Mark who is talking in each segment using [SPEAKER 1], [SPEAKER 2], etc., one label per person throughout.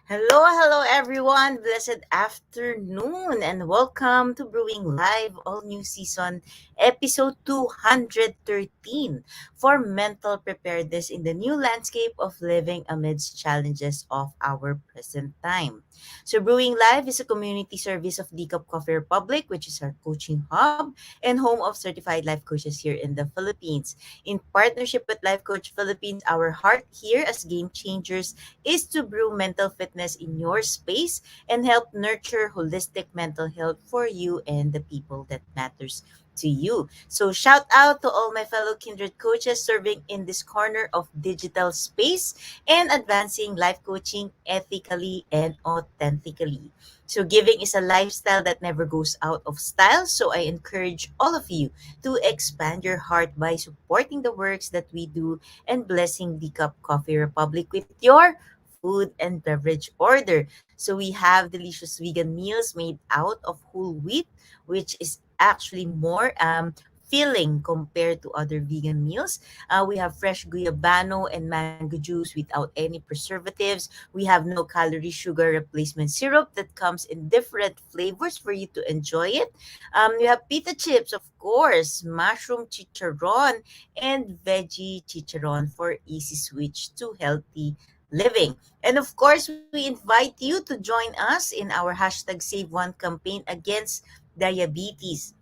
[SPEAKER 1] Hello everyone. Blessed afternoon and welcome to Brewing Live All New Season episode 213 for mental preparedness in the new landscape of living amidst challenges of our present time. So Brewing Live is a community service of D Cup Coffee Republic, which is our coaching hub and home of certified life coaches here in the Philippines. In partnership with Life Coach Philippines, our heart here as game changers is to brew mental fitness in your space and help nurture holistic mental health for you and the people that matters to you. So shout out to all my fellow kindred coaches serving in this corner of digital space and advancing life coaching ethically and authentically. So giving is a lifestyle that never goes out of style. So I encourage all of you to expand your heart by supporting the works that we do and blessing the Cup Coffee Republic with your food and beverage order. So we have delicious vegan meals made out of whole wheat, which is actually more filling compared to other vegan meals. We have fresh guyabano and mango juice without any preservatives. We have no calorie sugar replacement syrup that comes in different flavors for you to enjoy it. We have pita chips, of course, mushroom chicharron, and veggie chicharron for easy switch to healthy living. And of course, we invite you to join us in our hashtag Save One campaign against diabetes.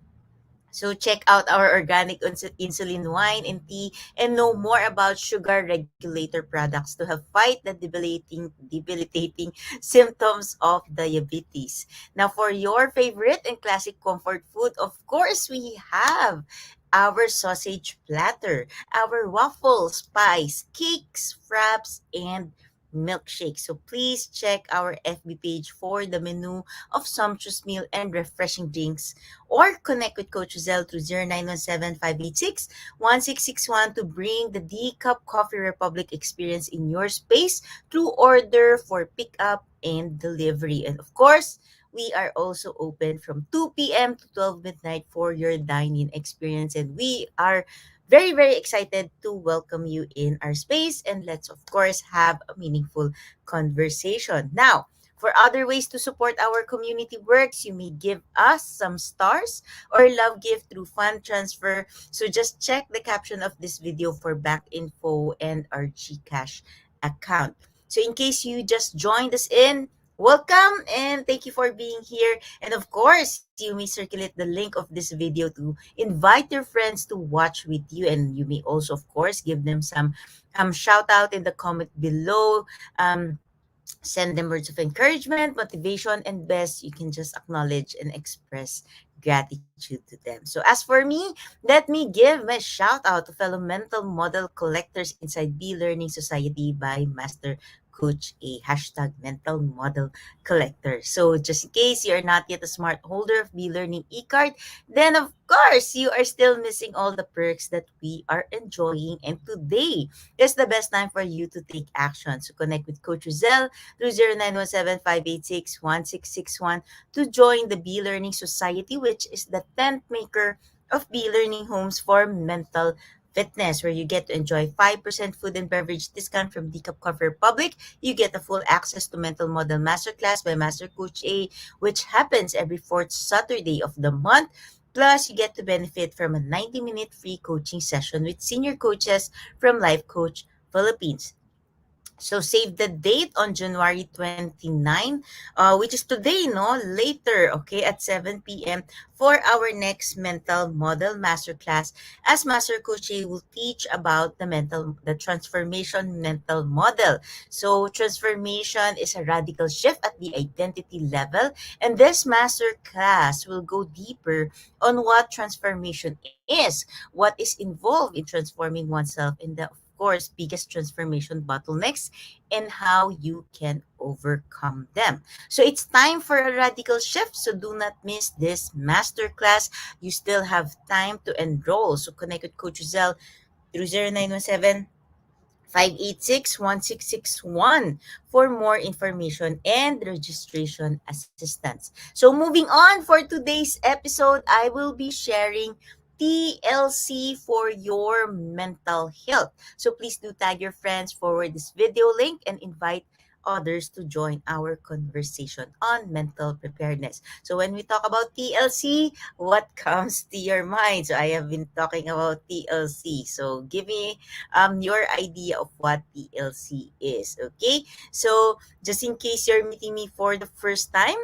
[SPEAKER 1] So check out our organic insulin wine and tea and know more about sugar regulator products to help fight the debilitating symptoms of diabetes. Now for your favorite and classic comfort food, of course we have our sausage platter, our waffles, pies, cakes, fraps, and milkshake. So please check our FB page for the menu of sumptuous meal and refreshing drinks, or connect with Coach Rezzhel through 0917-586-1661 to bring the D-Cup Coffee Republic experience in your space through order for pickup and delivery. And of course, we are also open from 2 p.m. to 12 midnight for your dining experience. And we are very excited to welcome you in our space. And let's, of course, have a meaningful conversation. Now, for other ways to support our community works, you may give us some stars or love gift through fund transfer. So just check the caption of this video for bank info and our GCash account. So in case you just joined us in, welcome and thank you for being here. And of course, you may circulate the link of this video to invite your friends to watch with you. And you may also, of course, give them some shout out in the comment below. Send them words of encouragement, motivation, and best, you can just acknowledge and express gratitude to them. So as for me, let me give my shout out to fellow mental model collectors inside B Learning Society by Master Coach A, hashtag mental model collector. So just in case you're not yet a smart holder of B Learning e-card, then of course you are still missing all the perks that we are enjoying. And today is the best time for you to take action. So connect with Coach Rezzhel through 0917-586-1661 to join the Be Learning Society, which is the tent maker of Be Learning Homes for Mental Fitness, where you get to enjoy 5% food and beverage discount from Decaf Coffee Republic. You get a full access to Mental Model Masterclass by Master Coach A, which happens every fourth Saturday of the month. Plus, you get to benefit from a 90-minute free coaching session with senior coaches from Life Coach Philippines. So save the date on January 29, which is today, no? Later, okay, at 7 p.m. for our next mental model masterclass, as Master Coach will teach about the transformation mental model. So transformation is a radical shift at the identity level, and this masterclass will go deeper on what transformation is, what is involved in transforming oneself, and the of course biggest transformation bottlenecks and how you can overcome them. So it's time for a radical shift. So do not miss this masterclass. You still have time to enroll. So connect with Coach Rezzhel through 0917 586-1661 for more information and registration assistance. So moving on for today's episode, I will be sharing TLC for your mental health. So please do tag your friends, forward this video link, and invite others to join our conversation on mental preparedness. So when we talk about TLC, what comes to your mind? So I have been talking about TLC. So give me your idea of what TLC is. Okay. So just in case you're meeting me for the first time,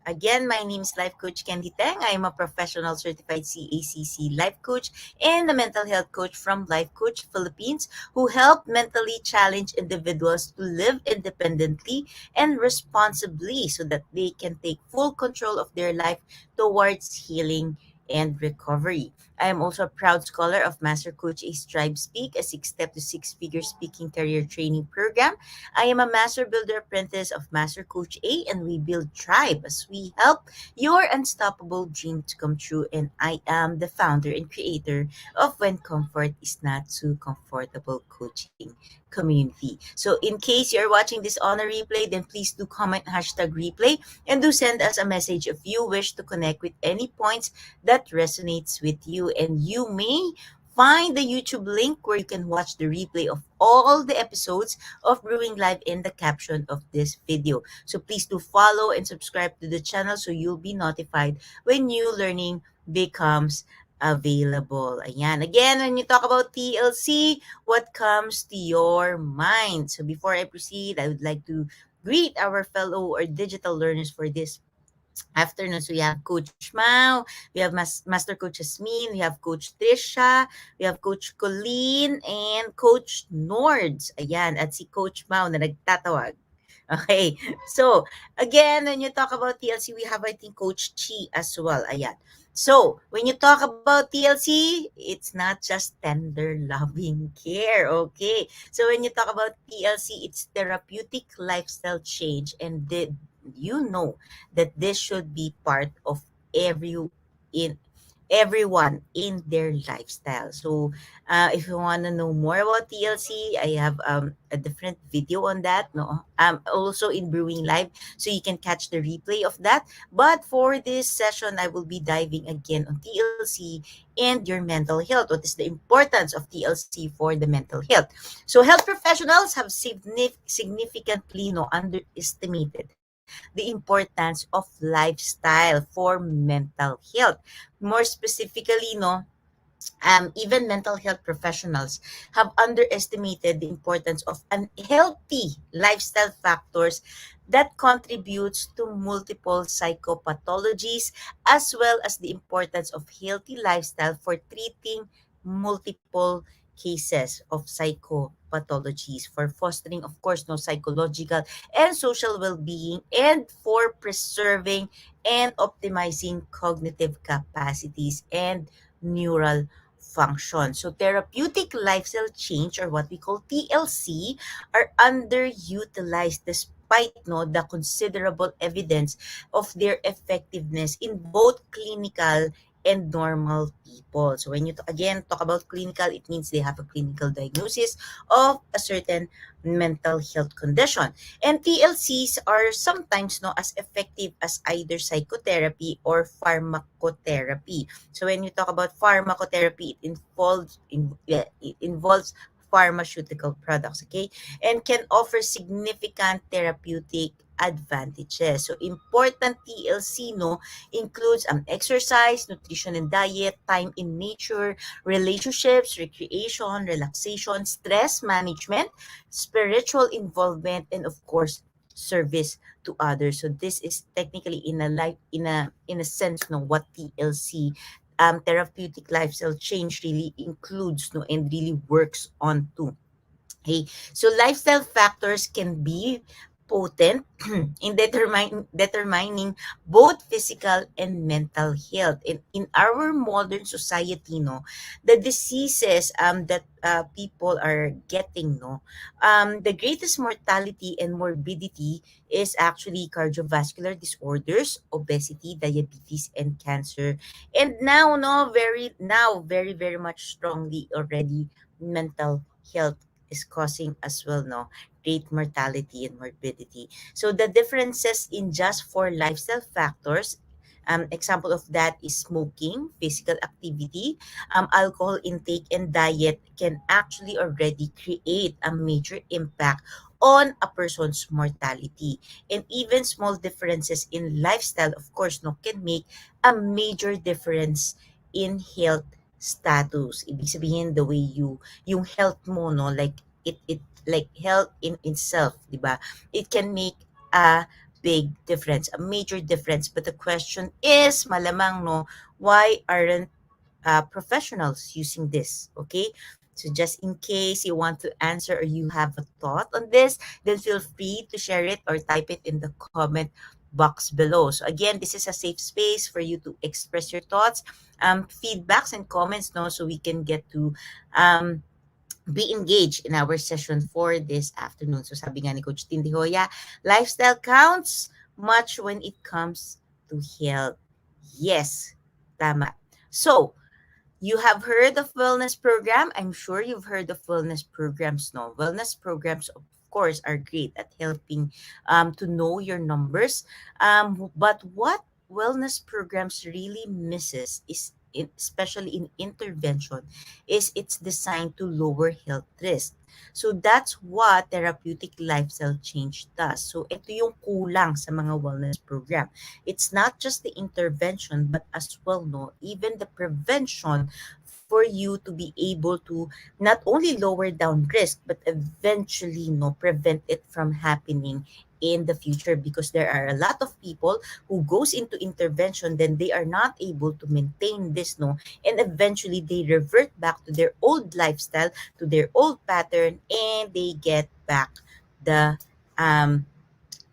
[SPEAKER 1] again, my name is Life Coach Candee Teng. I am a professional certified CACC life coach and a mental health coach from Life Coach Philippines who help mentally challenged individuals to live independently and responsibly so that they can take full control of their life towards healing and recovery. I am also a proud scholar of Master Coach A Strive Speak, a six-step to six-figure speaking career training program. I am a Master Builder Apprentice of Master Coach A, and we build Tribe as we help your unstoppable dream to come true. And I am the founder and creator of When Comfort is Not Too Comfortable Coaching Community. So in case you're watching this on a replay, then please do comment hashtag replay and do send us a message if you wish to connect with any points that resonates with you. And you may find the YouTube link where you can watch the replay of all the episodes of Brewing Live in the caption of this video. So please do follow and subscribe to the channel so you'll be notified when new learning becomes available. Ayan. Again, when you talk about TLC, what comes to your mind? So before I proceed, I would like to greet our fellow or digital learners for this afternoon. So we have Coach Mao, we have Master Coach Jasmine, we have Coach Trisha, we have Coach Colleen, and Coach Nords. Ayan, at si Coach Mao na nagtatawag. Okay. So, again, when you talk about TLC, we have, I think, Coach Chi as well. Ayan. So, when you talk about TLC, it's not just tender loving care. Okay. So, when you talk about TLC, it's therapeutic lifestyle change. And you know that this should be part of every in everyone in their lifestyle. So if you want to know more about TLC, I have a different video on that. No, also in Brewing Live, so you can catch the replay of that. But for this session, I will be diving again on TLC and your mental health. What is the importance of TLC for the mental health? So health professionals have significantly underestimated the importance of lifestyle for mental health. More specifically, even mental health professionals have underestimated the importance of unhealthy lifestyle factors that contributes to multiple psychopathologies, as well as the importance of healthy lifestyle for treating multiple cases of psychopathologies, for fostering, of course, no psychological and social well-being, and for preserving and optimizing cognitive capacities and neural function. So therapeutic lifestyle change, or what we call TLC, are underutilized despite the considerable evidence of their effectiveness in both clinical and normal people. So when you again talk about clinical, it means they have a clinical diagnosis of a certain mental health condition. And TLCs are sometimes as effective as either psychotherapy or pharmacotherapy. So when you talk about pharmacotherapy, it involves pharmaceutical products, okay, and can offer significant therapeutic advantages. So important TLC includes exercise, nutrition and diet, time in nature, relationships, recreation, relaxation, stress management, spiritual involvement, and of course service to others. So this is technically in a sense what TLC, therapeutic lifestyle change, really includes and really works on too. Okay, so lifestyle factors can be potent in determining both physical and mental health. In our modern society, the diseases that people are getting, the greatest mortality and morbidity is actually cardiovascular disorders, obesity, diabetes, and cancer. And now, very, very much strongly already, mental health is causing as well great mortality and morbidity. So the differences in just four lifestyle factors, example of that is smoking, physical activity, alcohol intake, and diet can actually already create a major impact on a person's mortality. And even small differences in lifestyle, of course, no, can make a major difference in health status. Ibig sabihin, the way yung health mo, no, like, it like health in itself, di ba? It can make a big difference, a major difference. But the question is, malamang, no, why aren't professionals using this? Okay, so just in case you want to answer or you have a thought on this, then feel free to share it or type it in the comment box below. So again, this is a safe space for you to express your thoughts, feedbacks and comments, no, so we can get to um, be engaged in our session for this afternoon. So sabi nga ni Coach Tindy Hoya, lifestyle counts much when it comes to health. Yes, tama. So, you have heard of wellness program. I'm sure you've heard of wellness programs. No, wellness programs, of course, are great at helping to know your numbers. But what wellness programs really misses is, especially in intervention, is it's designed to lower health risk. So that's what therapeutic lifestyle change does. So ito yung kulang sa mga wellness program. It's not just the intervention, but as well, no, even the prevention for you to be able to not only lower down risk, but eventually, no, prevent it from happening in the future, because there are a lot of people who goes into intervention, then they are not able to maintain this, no, and eventually they revert back to their old lifestyle, to their old pattern, and they get back the um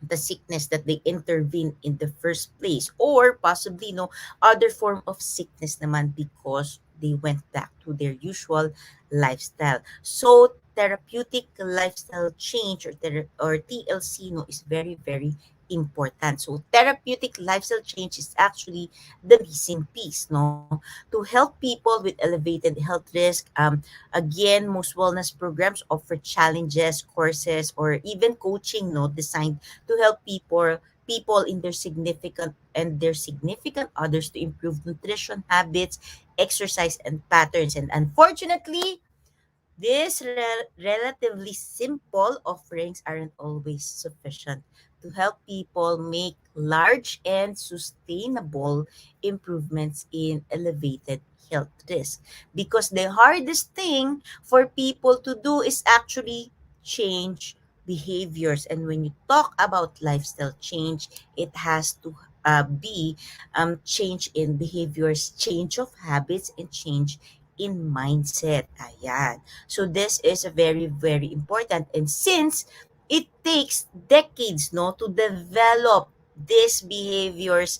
[SPEAKER 1] the sickness that they intervened in the first place, or possibly, no, other form of sickness naman, because they went back to their usual lifestyle. So therapeutic lifestyle change, or TLC, no, is very, very important. So therapeutic lifestyle change is actually the missing piece, no, to help people with elevated health risk. Again, most wellness programs offer challenges, courses, or even coaching, no, designed to help people in their significant others to improve nutrition habits, exercise and patterns. And unfortunately, these relatively simple offerings aren't always sufficient to help people make large and sustainable improvements in elevated health risk. Because the hardest thing for people to do is actually change behaviors. And when you talk about lifestyle change, it has to be change in behaviors, change of habits, and change in mindset. Ayan. So this is a very, very important. And since it takes decades, no, to develop these behaviors,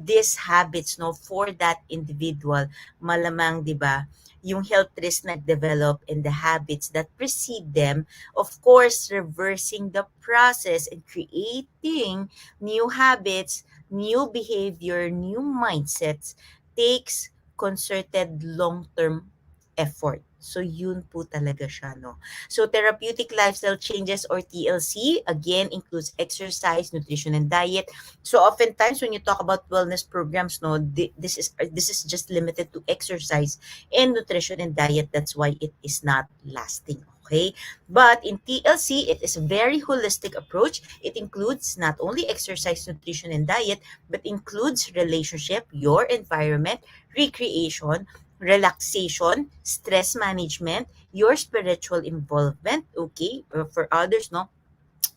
[SPEAKER 1] these habits, no, for that individual, malamang, di ba, yung health risk nag-develop and the habits that precede them, of course, reversing the process and creating new habits, new behavior, new mindsets takes concerted long-term effort. So yun po talaga siya, no. So therapeutic lifestyle changes, or TLC, again includes exercise, nutrition and diet. So oftentimes when you talk about wellness programs, no, this is just limited to exercise and nutrition and diet. That's why it is not lasting. Okay? But in TLC, it is a very holistic approach. It includes not only exercise, nutrition, and diet, but includes relationship, your environment, recreation, relaxation, stress management, your spiritual involvement, okay, for others, no,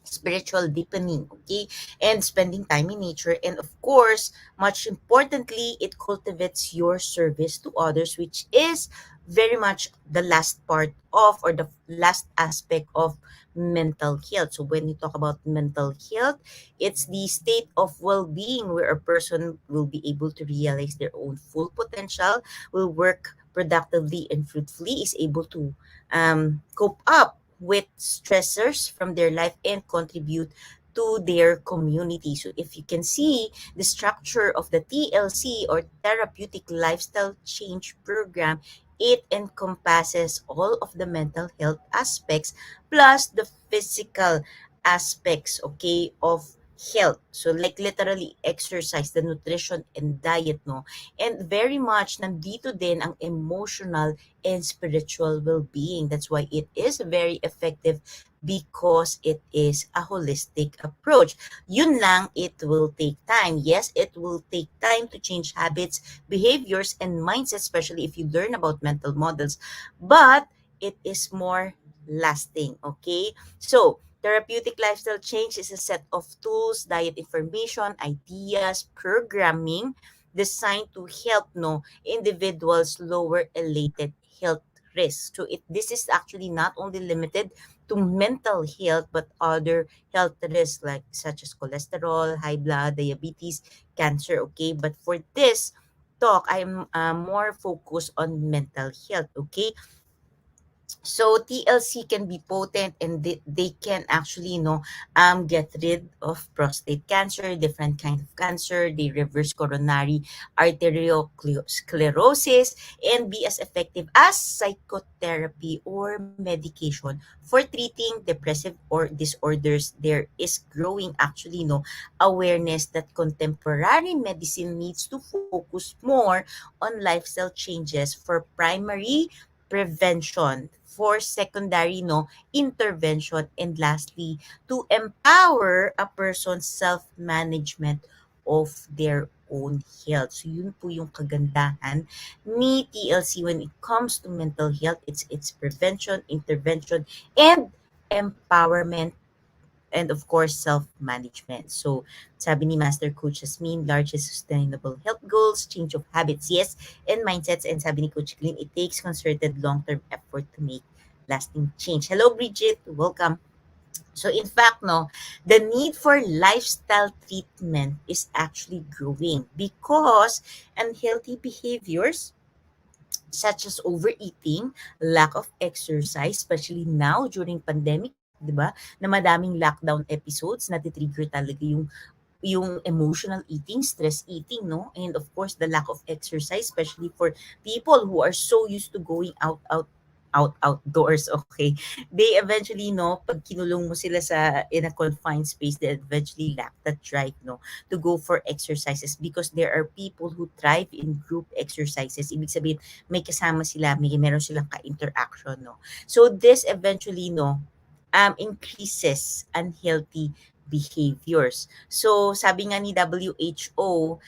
[SPEAKER 1] spiritual deepening, okay, and spending time in nature. And of course, much importantly, it cultivates your service to others, which is very much the last part of, or the last aspect of mental health. So when you talk about mental health, it's the state of well-being where a person will be able to realize their own full potential, will work productively and fruitfully, is able to cope up with stressors from their life and contribute to their community. So if you can see the structure of the TLC, or therapeutic lifestyle change program, it encompasses all of the mental health aspects plus the physical aspects, okay, of health. So like literally exercise, the nutrition and diet, no? And very much nandito din ang emotional and spiritual well-being. That's why it is very effective because it is a holistic approach. Yun lang, it will take time. Yes, it will take time to change habits, behaviors, and mindsets, especially if you learn about mental models. But it is more lasting, okay? So, therapeutic lifestyle change is a set of tools, diet information, ideas, programming designed to help individuals lower related health risks. So this is actually not only limited to mental health but other health risks like such as cholesterol, high blood, diabetes, cancer. Okay, but for this talk, I'm more focused on mental health. Okay, so TLC can be potent and they can actually get rid of prostate cancer, different kind of cancer. They reverse coronary arteriosclerosis and be as effective as psychotherapy or medication for treating depressive or disorders. There is growing actually awareness that contemporary medicine needs to focus more on lifestyle changes for primary prevention, for secondary intervention, and lastly, to empower a person's self-management of their own health. So yun po yung kagandahan ni TLC when it comes to mental health. It's prevention, intervention, and empowerment, and of course self-management. So sabi ni Master Coach Jasmine, largest sustainable health goals, change of habits, yes, and mindsets. And sabi ni Coach Glenn, it takes concerted long-term effort to make lasting change. Hello Bridget, welcome. So in fact, the need for lifestyle treatment is actually growing because unhealthy behaviors such as overeating, lack of exercise, especially now during pandemic, 'di ba? Na madaming lockdown episodes na trigger talaga yung emotional eating, stress eating, no? And of course, the lack of exercise, especially for people who are so used to going outdoors, okay? They eventually, pag kinulong mo sila in a confined space, they eventually lack that drive, to go for exercises because there are people who thrive in group exercises. Ibig sabihin, may kasama sila, meron silang ka-interaction, no? So this eventually, increases unhealthy behaviors. So sabi nga ni WHO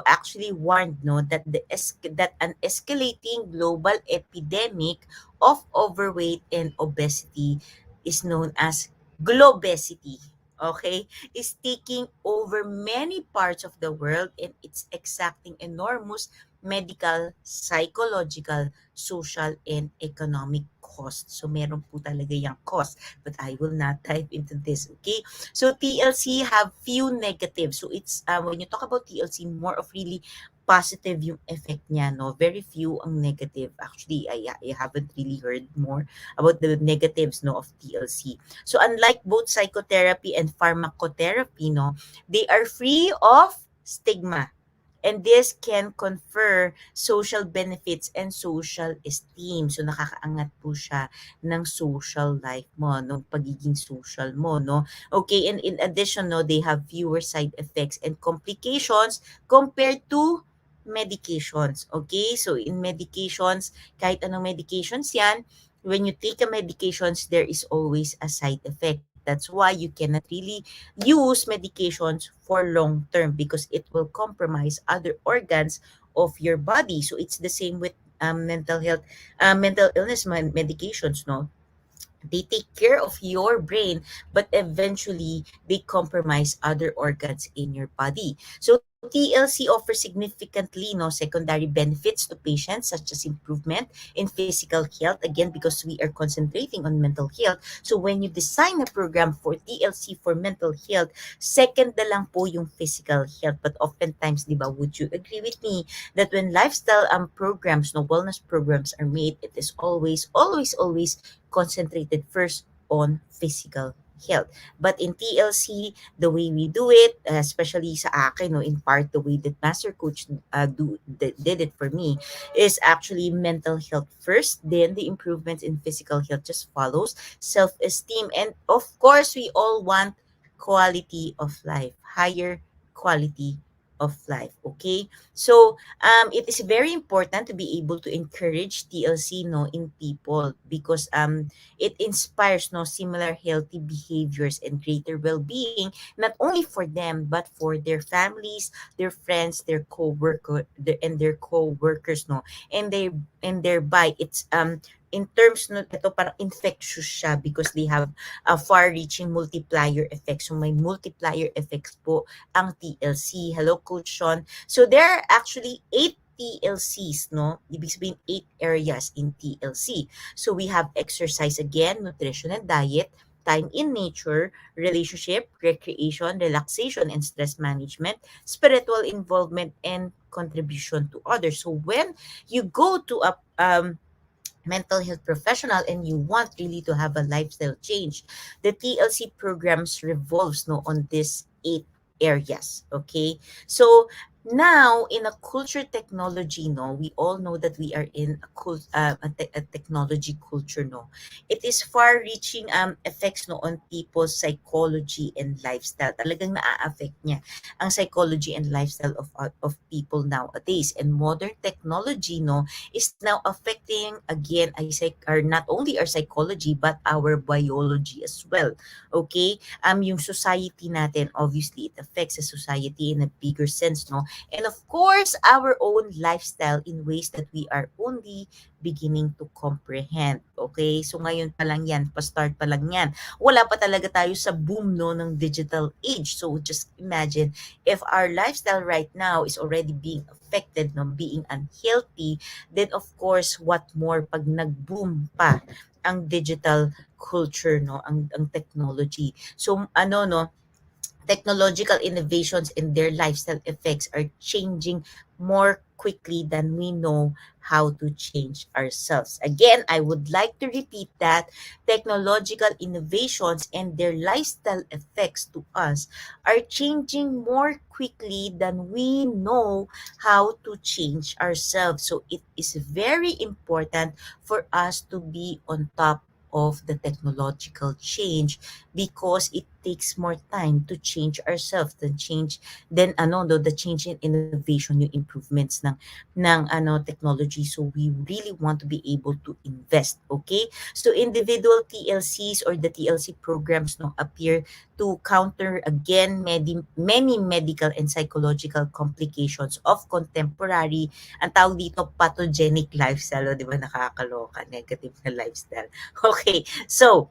[SPEAKER 1] actually warned that that an escalating global epidemic of overweight and obesity is known as globesity. Okay, is taking over many parts of the world and it's exacting enormous medical, psychological, social, and economic cost. So meron po talaga yung cost, but I will not dive into this. Okay, so TLC have few negatives. So it's when you talk about TLC, more of really positive yung effect niya, no? Very few ang negative. Actually, I haven't really heard more about the negatives, of TLC. So unlike both psychotherapy and pharmacotherapy, they are free of stigma. And this can confer social benefits and social esteem. So nakakaangat po siya ng social life mo, ng pagiging social mo, no? Okay, and in addition, they have fewer side effects and complications compared to medications. Okay, so in medications, kahit anong medications yan, when you take a medications, there is always a side effect. That's why you cannot really use medications for long term because it will compromise other organs of your body. So it's the same with mental health, mental illness medications, no? They take care of your brain, but eventually they compromise other organs in your body. So TLC offers significantly secondary benefits to patients such as improvement in physical health, again because we are concentrating on mental health. So when you design a program for TLC for mental health, second na lang po yung physical health. But oftentimes, di ba, would you agree with me that when lifestyle programs, wellness programs are made, it is always concentrated first on physical health. But in TLC, the way we do it, especially sa akin, in part the way that Master Coach did it for me, is actually mental health first, then the improvements in physical health just follows, self-esteem, and of course, we all want quality of life, higher quality of life. Okay, so it is very important to be able to encourage TLC no in people because it inspires no similar healthy behaviors and greater well-being not only for them but for their families, their friends, and their co-workers no, and they and thereby it's in terms no ito parang infectious siya because they have a far-reaching multiplier effect. So may multiplier effects po ang TLC. Hello, Coach Sean. So there are actually 8 TLCs, no? Ibig sabihin 8 areas in TLC. So we have exercise again, nutrition and diet, time in nature, relationship, recreation, relaxation and stress management, spiritual involvement, and contribution to others. So when you go to a mental health professional and you want really to have a lifestyle change, the TLC programs revolves no on these 8 areas. Okay, so now in a culture technology, no, we all know that we are in a technology culture. No, it is far-reaching effects no on people's psychology and lifestyle. Talagang na-affect niya ang psychology and lifestyle of people nowadays. And modern technology, no, is now affecting again or not only our psychology but our biology as well. Okay? Yung society natin, obviously it affects the society in a bigger sense, no? And of course, our own lifestyle in ways that we are only beginning to comprehend. Okay? So ngayon pa lang yan, pa-start pa lang yan. Wala pa talaga tayo sa boom no ng digital age. So just imagine if our lifestyle right now is already being affected, no, being unhealthy, then of course, what more pag nag-boom pa ang digital culture, no, ang technology. So ano no, technological innovations and their lifestyle effects are changing more quickly than we know how to change ourselves. Again, I would like to repeat that technological innovations and their lifestyle effects to us are changing more quickly than we know how to change ourselves. So it is very important for us to be on top of the technological change because it takes more time to change ourselves than the change in innovation, yung improvements ng technology. So we really want to be able to invest. Okay, so individual TLCs or the TLC programs no appear to counter again many medical and psychological complications of contemporary, ang tawag dito, pathogenic lifestyle. O, di ba, nakakaloka, negative na lifestyle. Okay, so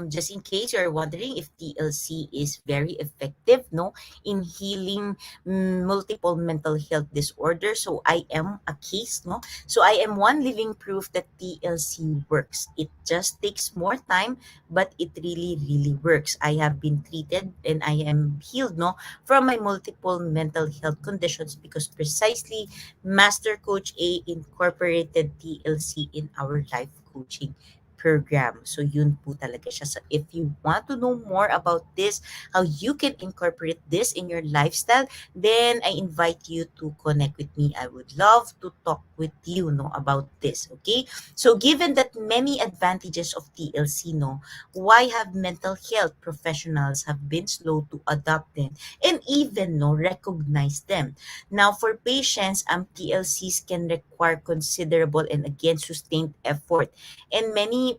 [SPEAKER 1] just in case you're wondering if TLC is very effective, no, in healing multiple mental health disorders. So I am a case, no. So I am one living proof that TLC works. It just takes more time, but it really, really works. I have been treated and I am healed, no, from my multiple mental health conditions because precisely Master Coach A incorporated TLC in our life coaching program. So yun po talaga siya. So if you want to know more about this, how you can incorporate this in your lifestyle, then I invite you to connect with me. I would love to talk with you no about this. Okay? So given that many advantages of TLC, no, why have mental health professionals have been slow to adopt them and even no recognize them? Now for patients, TLCs can require considerable and again sustained effort, and many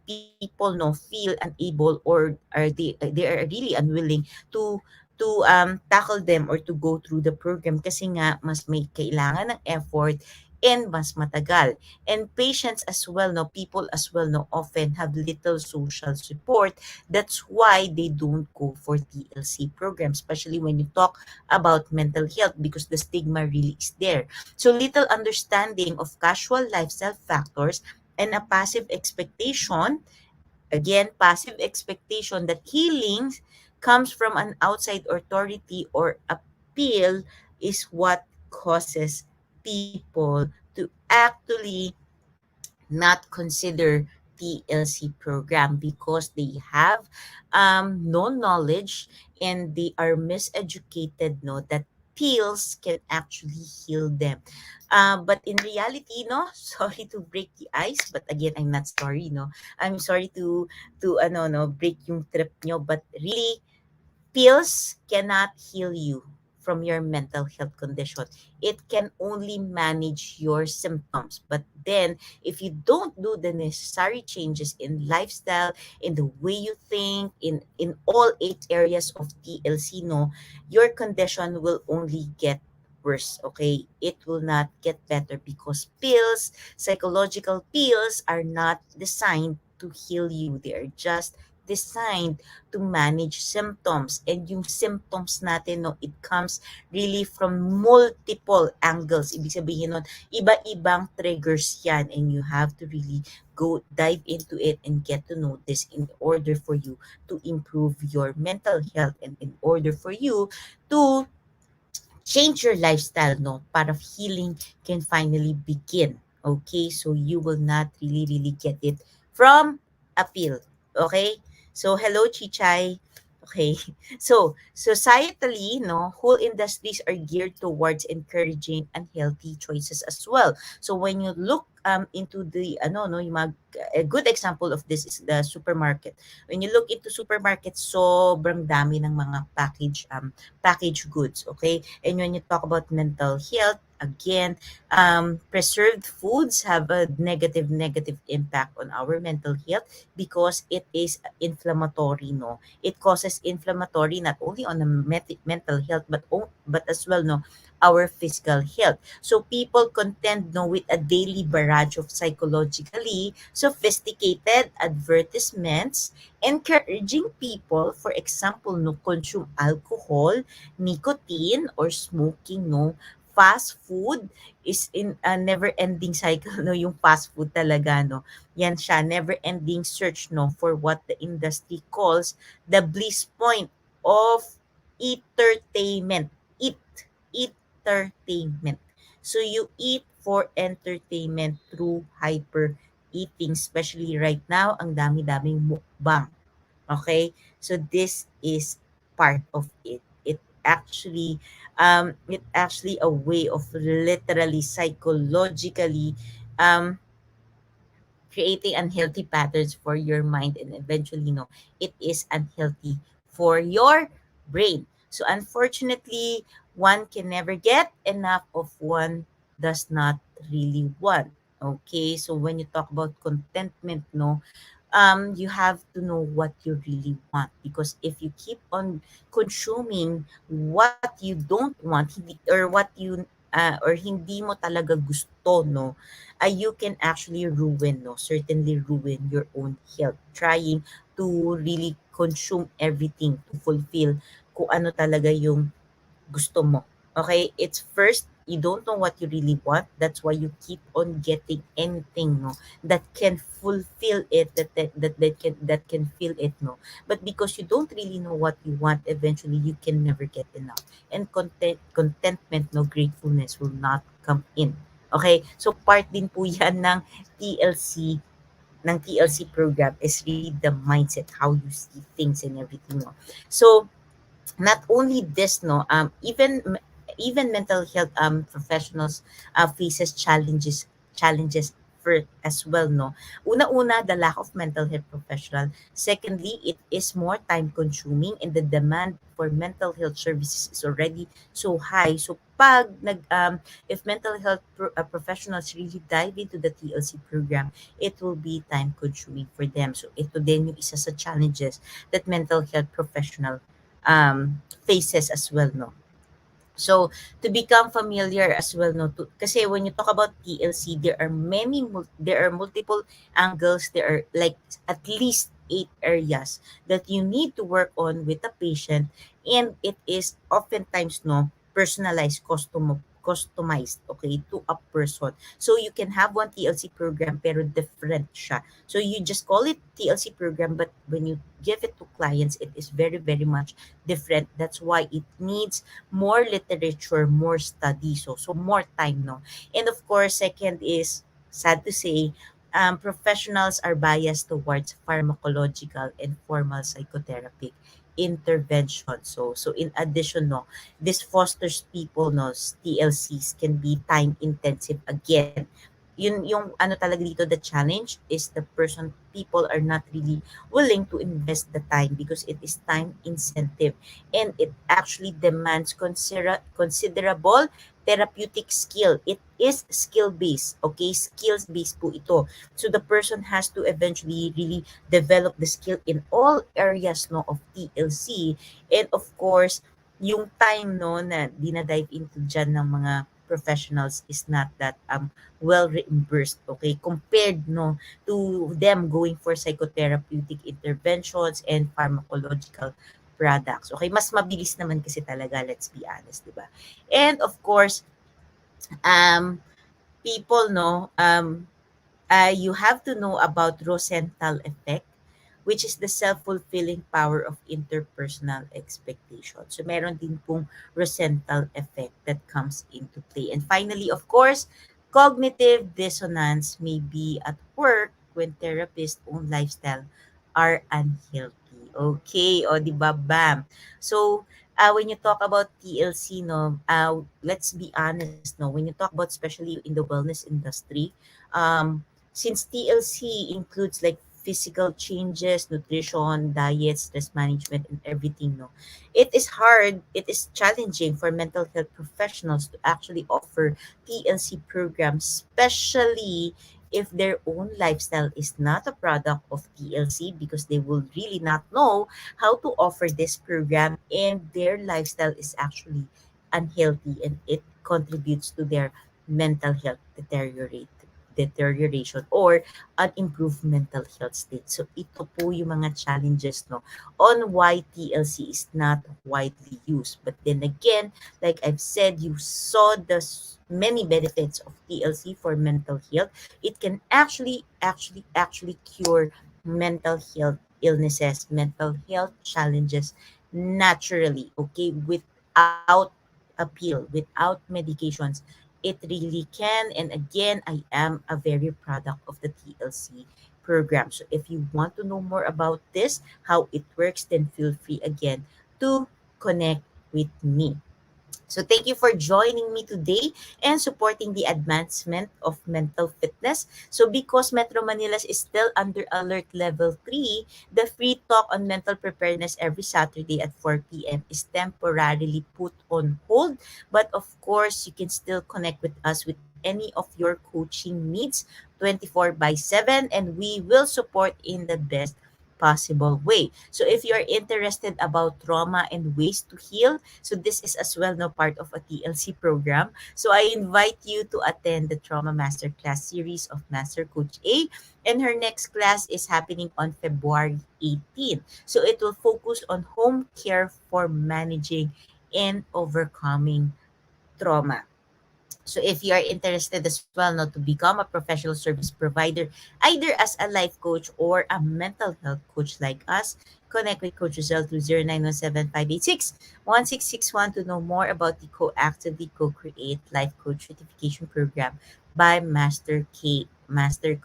[SPEAKER 1] people no feel unable or they are really unwilling to tackle them or to go through the program kasi nga mas may kailangan ng effort and mas matagal. And patients as well, no, people as well, no, often have little social support. That's why they don't go for TLC programs, especially when you talk about mental health because the stigma really is there. So little understanding of casual lifestyle factors and a passive expectation, again, passive expectation that healing comes from an outside authority or appeal is what causes people to actually not consider TLC program because they have no knowledge and they are miseducated, no, that pills can actually heal them. But in reality, no, sorry to break the ice, but again, I'm not sorry, no. I'm sorry to ano no break yung trip nyo, but really pills cannot heal you from your mental health condition. It can only manage your symptoms. But then, if you don't do the necessary changes in lifestyle, in the way you think, in all 8 areas of TLC, no, your condition will only get worse, okay? It will not get better because pills, psychological pills, are not designed to heal you. They are just designed to manage symptoms. And yung symptoms natin, no, it comes really from multiple angles. Ibig sabihin nun, iba-ibang triggers yan, and you have to really go dive into it and get to know this in order for you to improve your mental health, and in order for you to change your lifestyle, no, para healing can finally begin. Okay, so you will not really get it from a pill. Okay, so hello Chichay. Okay, so societally, no, whole industries are geared towards encouraging unhealthy choices as well. So when you look into the ano no, yung a good example of this is the supermarket. When you look into supermarket, sobrang dami ng mga packaged goods, okay? And when you talk about mental health, again, preserved foods have a negative impact on our mental health because it is inflammatory, no? It causes inflammatory not only on the mental health, but as well, no, our physical health. So people contend, no, with a daily barrage of psychologically sophisticated advertisements encouraging people, for example, no, consume alcohol, nicotine, or smoking, no. Fast food is in a never-ending cycle, no, yung fast food talaga, no. Yan siya, never-ending search, no, for what the industry calls the bliss point of entertainment. Entertainment. So you eat for entertainment through hyper eating, especially right now, ang dami-daming mukbang. Okay? So this is part of it. It actually a way of literally psychologically um creating unhealthy patterns for your mind, and eventually, no, it is unhealthy for your brain. So unfortunately, one can never get enough of one does not really want. Okay, so when you talk about contentment, no, you have to know what you really want, because if you keep on consuming what you don't want, or what you or hindi mo talaga gusto, no, you can actually ruin, no, certainly ruin your own health trying to really consume everything to fulfill kung ano talaga yung gusto mo. Okay? It's first, you don't know what you really want. That's why you keep on getting anything, no, that can fulfill it, that can fill it, no. But because you don't really know what you want, eventually you can never get enough. And contentment, no, gratefulness will not come in. Okay? So part din po yan TLC ng TLC program is really the mindset, how you see things and everything, no. So not only this, no, even mental health professionals faces challenges for as well, no. Una-una, the lack of mental health professional. Secondly, it is more time consuming, and the demand for mental health services is already so high. So pag if mental health professionals really dive into the TLC program, it will be time consuming for them. So ito din yung isa sa challenges that mental health professional faces as well, no. So to become familiar as well, no, kasi when you talk about TLC, there are multiple angles, there are like at least 8 areas that you need to work on with a patient, and it is oftentimes, no, personalized, customized, okay, to a person. So you can have one TLC program pero different siya. So you just call it TLC program, but when you give it to clients, it is very much different. That's why it needs more literature, more study, so more time, no. And of course, second is, sad to say, professionals are biased towards pharmacological and formal psychotherapy. intervention. So in addition, no, this fosters people, no, TLCs can be time intensive again. Yung ano talaga dito, the challenge is the people are not really willing to invest the time because it is time incentive, and it actually demands considerable therapeutic skill. It is skill based, okay? Skills based po ito. So the person has to eventually really develop the skill in all areas, no, of TLC. And of course, yung time, no, na dinadive into dyan ng mga professionals is not that well reimbursed, okay, compared, no, to them going for psychotherapeutic interventions and pharmacological products. Okay, mas mabilis naman kasi talaga, let's be honest, di ba? And of course, um people, no, you have to know about Rosenthal effect, which is the self-fulfilling power of interpersonal expectation. So meron din pong Rosenthal effect that comes into play. And finally, of course, cognitive dissonance may be at work when therapists' own lifestyle are unhealthy. Okay, o di ba, bam. So, when you talk about TLC, no, let's be honest, no, when you talk about especially in the wellness industry, um, since TLC includes like physical changes, nutrition, diet, stress management, and everything, no, it is hard, it is challenging for mental health professionals to actually offer TLC programs, especially if their own lifestyle is not a product of TLC, because they will really not know how to offer this program, and their lifestyle is actually unhealthy and it contributes to their mental health deterioration or unimproved mental health state. So ito po yung mga challenges, no, on why TLC is not widely used. But then again, like I've said, you saw the many benefits of TLC for mental health. It can actually cure mental health illnesses, mental health challenges naturally, okay, without a pill, without medications. It really can. And again, I am a very product of the TLC program. So if you want to know more about this, how it works, then feel free again to connect with me. So thank you for joining me today and supporting the advancement of mental fitness. So because Metro Manila is still under alert level 3, the free talk on mental preparedness every Saturday at 4 p.m. is temporarily put on hold. But of course, you can still connect with us with any of your coaching needs 24 by 7, and we will support in the best possible way. So if you're interested about trauma and ways to heal, so this is as well no part of a TLC program. So I invite you to attend the Trauma Masterclass series of Master Coach A, and her next class is happening on February 18. So it will focus on home care for managing and overcoming trauma. So if you are interested as well, now to become a professional service provider, either as a life coach or a mental health coach like us, connect with Coach Rezzhel through 0917-586-1661 to know more about the co-actively co-create life coach certification program by Master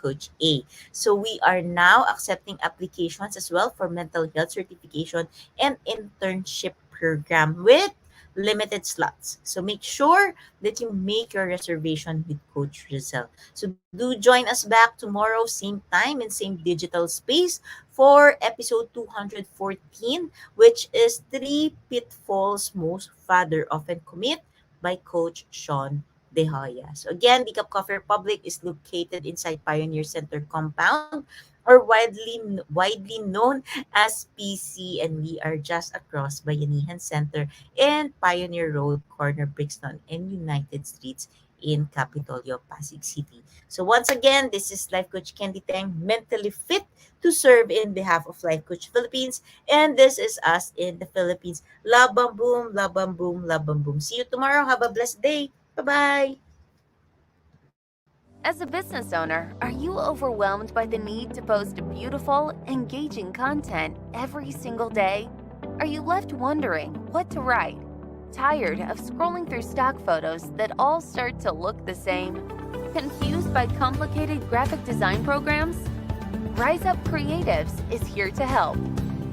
[SPEAKER 1] Coach A. So we are now accepting applications as well for mental health certification and internship program with limited slots. So make sure that you make your reservation with Coach Rezzhel. So do join us back tomorrow, same time and same digital space for episode 214, which is 3 Pitfalls Most Father Often Commit by Coach Sean De Hoya. So again, the Cup Coffee Republic is located inside Pioneer Center compound, or widely known as PC, and we are just across Bayanihan Center and Pioneer Road, corner Brixton and United Streets in Capitolio, Pasig City. So once again, this is Life Coach Candee Teng, mentally fit to serve in behalf of Life Coach Philippines, and this is us in the Philippines. Labang boom, labang boom, labang boom. See you tomorrow. Have a blessed day. Bye-bye.
[SPEAKER 2] As a business owner, are you overwhelmed by the need to post beautiful, engaging content every single day? Are you left wondering what to write? Tired of scrolling through stock photos that all start to look the same? Confused by complicated graphic design programs? Rise Up Creatives is here to help.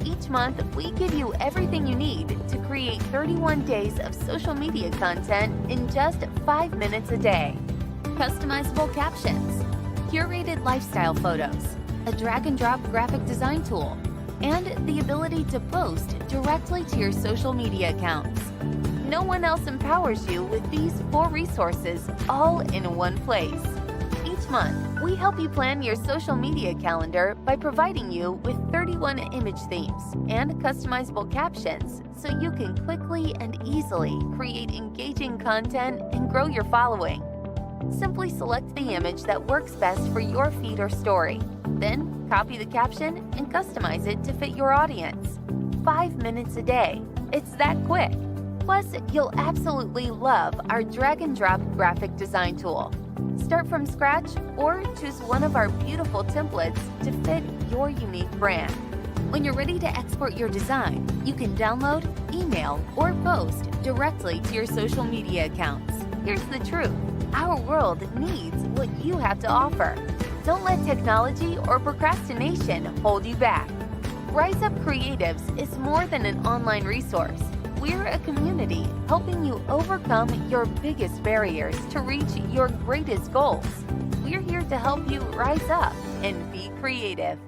[SPEAKER 2] Each month, we give you everything you need to create 31 days of social media content in just 5 minutes a day. Customizable captions, curated lifestyle photos, a drag-and-drop graphic design tool, and the ability to post directly to your social media accounts. No one else empowers you with these 4 resources all in one place. Each month, we help you plan your social media calendar by providing you with 31 image themes and customizable captions so you can quickly and easily create engaging content and grow your following. Simply select the image that works best for your feed or story. Then, copy the caption and customize it to fit your audience. 5 minutes a day. It's that quick. Plus, you'll absolutely love our drag-and-drop graphic design tool. Start from scratch or choose one of our beautiful templates to fit your unique brand. When you're ready to export your design, you can download, email, or post directly to your social media accounts. Here's the truth. Our world needs what you have to offer. Don't let technology or procrastination hold you back. Rise Up Creatives is more than an online resource. We're a community helping you overcome your biggest barriers to reach your greatest goals. We're here to help you rise up and be creative.